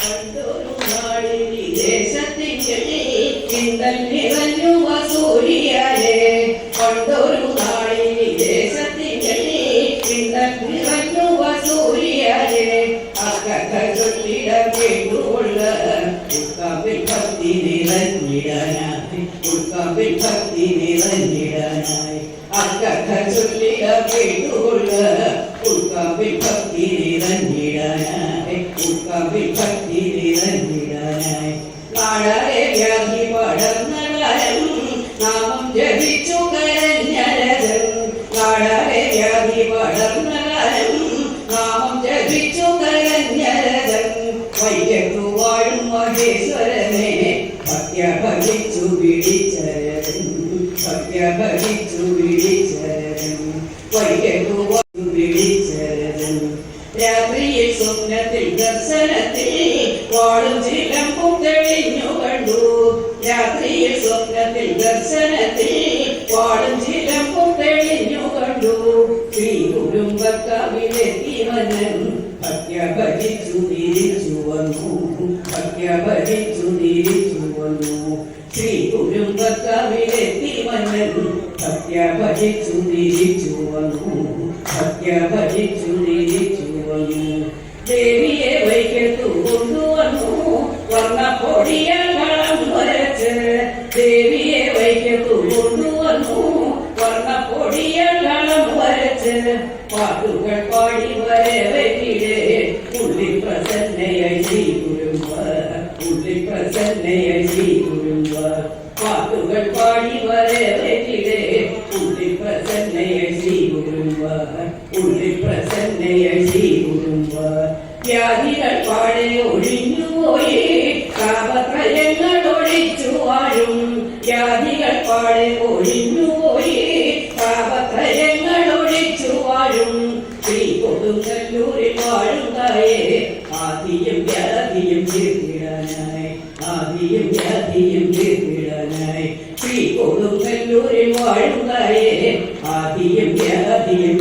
പണ്ടൊരു നാളിൽ ദേശത്തിൻ്റെ ചിന്തൽ നിറഞ്ഞു വസൂരിയാലേ പണ്ടൊരു നാളിൽ ദേശത്തിൻ്റെ ചിന്തൽ നിറഞ്ഞു വസൂരിയാലേ അക്കഥ ചൊല്ലിട കേട്ടുകൊള്ള ഉൾക്കാമ്പിൽ ഭക്തി നിറഞ്ഞിടാനായി ഉൾക്കാമ്പിൽ ഭക്തി നിറഞ്ഞിടാനായി അക്കഥ ചൊല്ലിട കേട്ടുകൊള്ള ഉൾക്കാമ്പിൽ ഭക്തി നിറഞ്ഞിടാനായി ഉൾക്കാമ്പിൽ ഭക്തി നിറഞ്ഞിടാനായി നാടാരെ വ്യാധി പടർന്ന കാലം നാമം ജപിച്ചു കരഞ്ഞരതൻ നാടാരെ വ്യാധി പടർന്ന കാലം നാമം ജപിച്ചു കരഞ്ഞരതൻ വൈകത്തു വാഴും മഹേശ്വരനെ ഭക്തഭജിച്ചു വിളിച്ചരൻ ഭക്തഭജിച്ചു വിളിച്ചരൻ വൈകത്തു വാഴും വിളിച്ചരൻ രാത്രിയിൽ സ്വപ്നത്തിൽ ദർശനത്തിൽ വാളും ചിലമ്പും തെളിഞ്ഞു കണ്ടു രാത്രിയിൽ സ്വപ്നത്തിൽ ദർശനത്തിൽ വാളും ചിലമ്പും തെളിഞ്ഞു കണ്ടു ശ്രീ കുടുംബക്കാവിലെത്തി വന്നൻ ഭക്തഭജിച്ചു തിരിച്ചു വന്നു ഭക്തഭജിച്ചു തിരിച്ചു വന്നു ശ്രീ കുടുംബക്കാവിലെത്തി വന്നൻ ഭക്തഭജിച്ചു തിരിച്ചു വന്നു ഭക്തഭജിച്ചു തിരിച്ചു വന്നു ദേവിയെ വൈക്കത്തു കൊണ്ടുവന്നു വർണ്ണപ്പൊടിയാൽ വളം വരച്ച് ദേവിയെ വൈക്കത്തു കൊണ്ടുവന്നു വർണ്ണപ്പൊടിയാൽ വളം വരച്ച് പാട്ടുകൾ പാടി വരവരിടെ ഉള്ളിൽ പ്രസന്നയായി ശ്രീ കുടുംബ ഉള്ളിൽ പ്രസന്നയായി ശ്രീ കുടുംബ പാട്ടുകൾ പാടി വരവരിടെ ഉള്ളിൽ പ്രസന്നയായി ശ്രീ കുടുംബ ഉള്ളിൽ പ്രസന്നയായി ശ്രീ കുടുംബ വ്യാധികൾ പാടെ ഒഴിഞ്ഞുപോയി പാപത്രയങ്ങൾ ഒഴിച്ചു വാഴും വ്യാധികൾ പാടെ ഒഴിഞ്ഞുപോയി പാപത്രയങ്ങൾ ഒഴിച്ചു വാഴും ശ്രീ കൊടുങ്ങല്ലൂരിൽ വാഴുന്നതായേ ആദിയും വ്യാധിയും തീർത്തിടാനായി ആദിയും വ്യാധിയും തീർത്തിടാനായി ശ്രീ കൊടുങ്ങല്ലൂരിൽ വാഴുന്നതായേ ആദിയും വ്യാധിയും